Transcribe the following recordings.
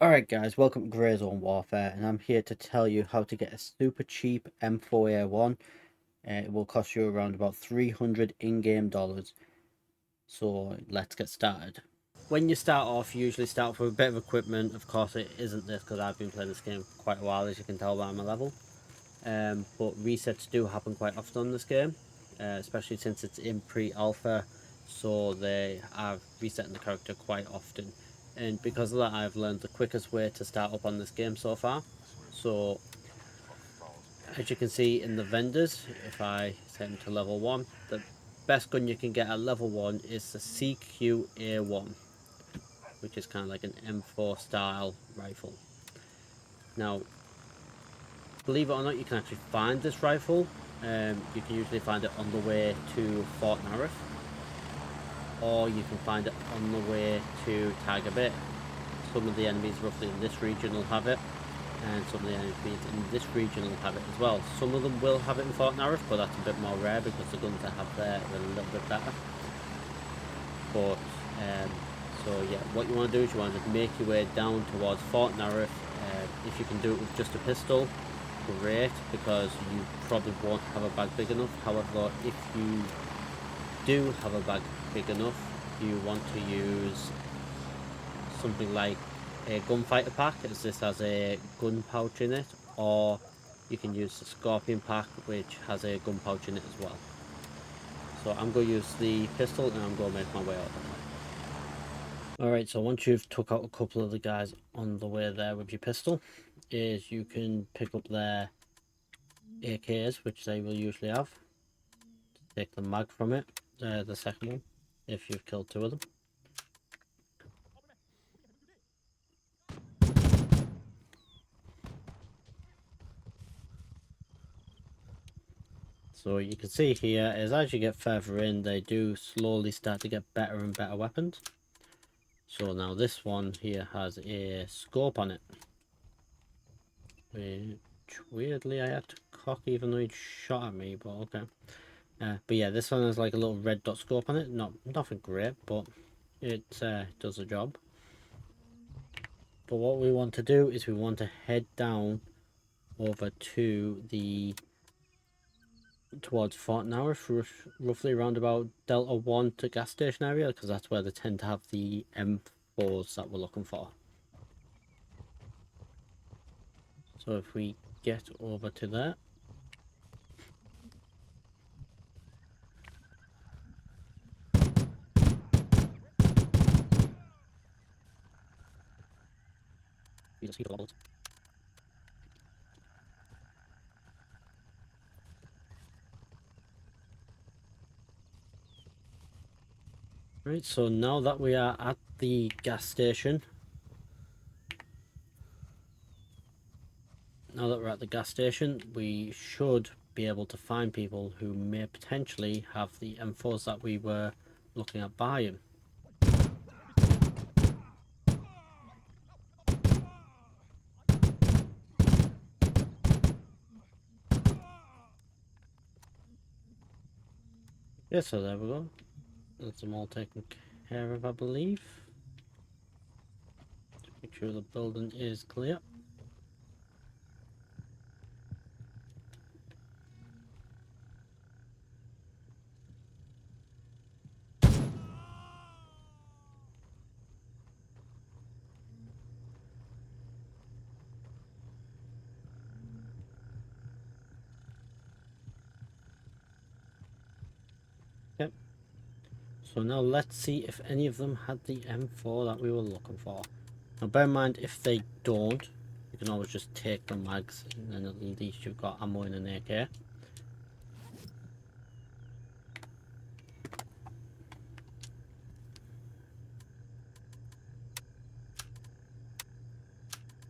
Alright guys, welcome to Grayzone Warfare, and I'm here to tell you how to get a super cheap M4A1. It will cost you around about 300 in-game dollars. So let's get started. When you start off, you usually start with a bit of equipment. Of course it isn't this because I've been playing this game for quite a while, as you can tell by my level. But resets do happen quite often on this game, especially since it's in pre-alpha, so they are resetting the character quite often. And because of that, I've learned the quickest way to start up on this game so far. So as you can see in the vendors, if I set them to level 1, the best gun you can get at level 1 is the CQA1, which is kind of like an M4 style rifle. Now, believe it or not, you can actually find this rifle. You can usually find it on the way to Fort Narif, or you can find it on the way to Tiger Bay. Some of the enemies roughly in this region will have it, and some of the enemies in this region will have it as well. Some of them will have it in Fort Narif, but that's a bit more rare because the guns they have there are a little bit better. But so yeah, what you want to do is you want to make your way down towards Fort Narif. If you can do it with just a pistol, great, because you probably won't have a bag big enough. However, if you do have a bag big enough, you want to use something like a gunfighter pack, as this has a gun pouch in it, or you can use the scorpion pack, which has a gun pouch in it as well. So I'm going to use the pistol and I'm going to make my way out that way. Alright, so once you've took out a couple of the guys on the way there with your pistol, is you can pick up their AKs, which they will usually have. Take the mag from it, the second one, if you've killed 2 of them. So you can see here is as you get further in, they do slowly start to get better and better weapons. So now this one here has a scope on it, which weirdly I had to cock even though he shot at me, but okay. But yeah, this one has like a little red dot scope on it. Nothing great, but it does the job. But what we want to do is we want to head down over to towards Fort Narif, roughly around about Delta 1 to gas station area, because that's where they tend to have the M4s that we're looking for. So if we get over to there, we just keep the levels. Right, so now that we are at the gas station, we should be able to find people who may potentially have the M4s that we were looking at buying. Yeah, so there we go. That's them all taken care of, I believe. Make sure the building is clear. Yep. So now let's see if any of them had the M4 that we were looking for. Now bear in mind, if they don't, you can always just take the mags and then at least you've got ammo in an AK.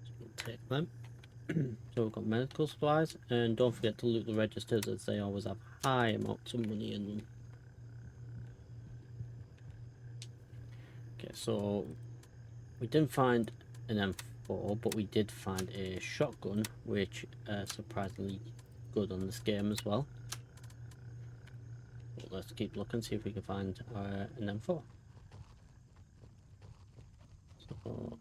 So we'll take them. So we've got medical supplies, and don't forget to loot the registers as they always have high amounts of money in them. Okay, so we didn't find an M4, but we did find a shotgun, which surprisingly good on this game as well. But let's keep looking, see if we can find an M4. So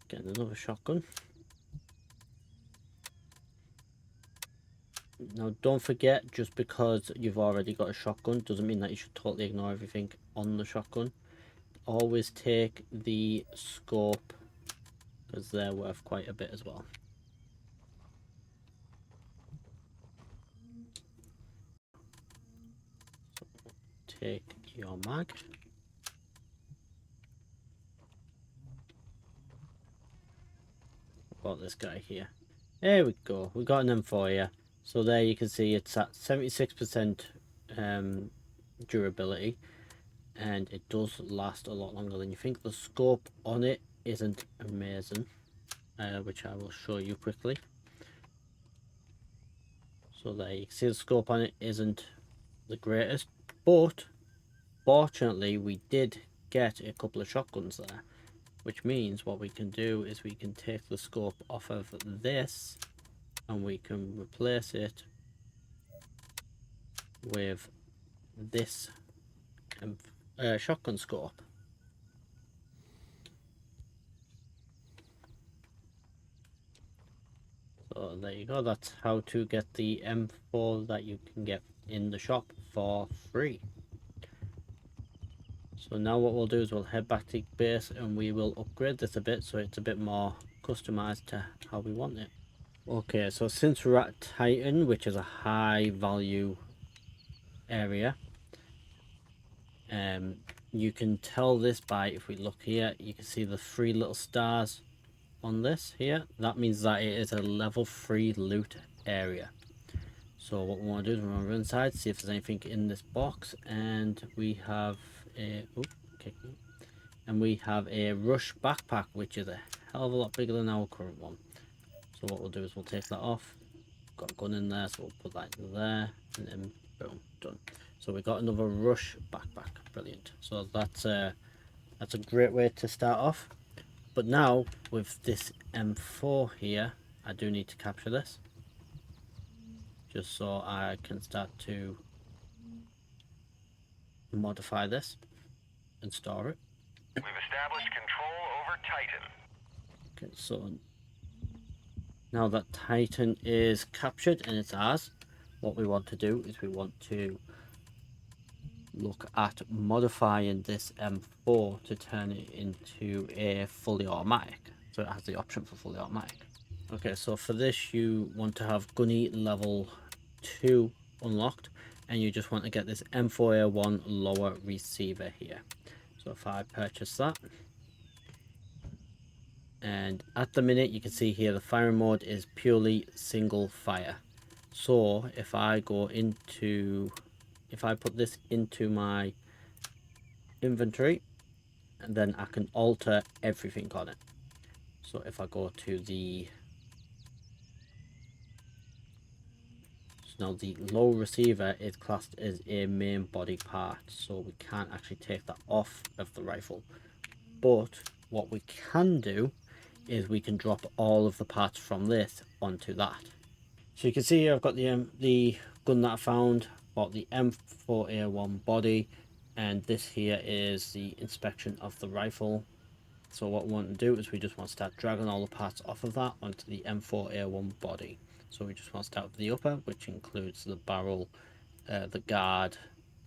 Getting another shotgun. Now don't forget, just because you've already got a shotgun doesn't mean that you should totally ignore everything on the shotgun. Always take the scope, because they're worth quite a bit as well. So take your mag. About this guy here. There we go. We got an M4 here. So there you can see it's at 76% durability, and it does last a lot longer than you think. The scope on it isn't amazing, which I will show you quickly. So there you can see the scope on it isn't the greatest, but fortunately we did get a couple of shotguns there, which means what we can do is we can take the scope off of this and we can replace it with this shotgun scope. So there you go, that's how to get the M4 that you can get in the shop for free. So now what we'll do is we'll head back to base and we will upgrade this a bit so it's a bit more customized to how we want it. Okay, so since we're at Titan, which is a high value area, you can tell this by, if we look here, you can see the 3 little stars on this here. That means that it is a level 3 loot area. So what we want to do is we want to run inside, see if there's anything in this box, and we have a and we have a rush backpack, which is a hell of a lot bigger than our current one. So what we'll do is we'll take that off. Got a gun in there, so we'll put that in there, and then boom, done. So we got another rush backpack. Brilliant. So that's a great way to start off. But now with this M4 here, I do need to capture this, just so I can start to modify this and store it. We've established control over Titan. Okay, so now that Titan is captured and it's ours, what we want to do is we want to look at modifying this M4 to turn it into a fully automatic, so it has the option for fully automatic. Okay, so for this you want to have Gunny level 2 unlocked, and you just want to get this M4A1 lower receiver here. So if I purchase that, and at the minute you can see here the firing mode is purely single fire. So if I go into, if I put this into my inventory, and then I can alter everything on it. So if I go to the, so now the low receiver is classed as a main body part, so we can't actually take that off of the rifle. But what we can do is we can drop all of the parts from this onto that. So you can see here I've got the gun that I found, bought the M4A1 body, and this here is the inspection of the rifle. So what we want to do is we just want to start dragging all the parts off of that onto the M4A1 body. So we just want to start with the upper, which includes the barrel, the guard,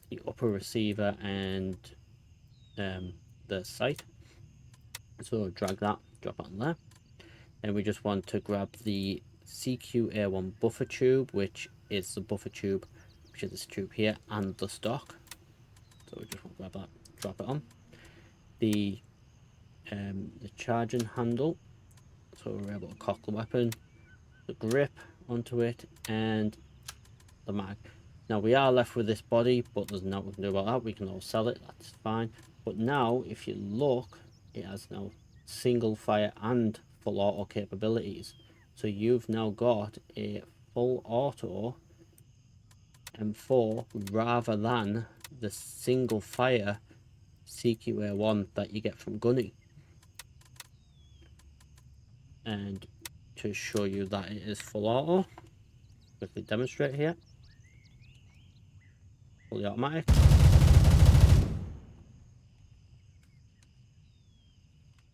the upper receiver, and the sight. So drag that, drop it on there. And we just want to grab the CQA1 buffer tube, which is the buffer tube, which is this tube here, and the stock. So we just want to grab that, drop it on. The charging handle, so we're able to cock the weapon, the grip onto it, and the mag. Now we are left with this body, but there's nothing we can do about that. We can all sell it, that's fine. But now if you look, it has now single fire and full auto capabilities. So you've now got a full auto M4 rather than the single fire CQA1 that you get from Gunny. And to show you that it is full auto, quickly demonstrate here. Fully automatic.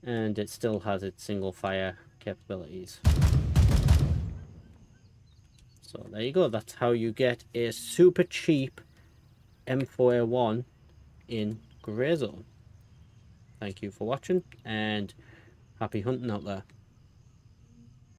and it still has its single fire capabilities. So there you go, that's how you get a super cheap M4A1 in Grayzone. Thank you for watching, and happy hunting out there.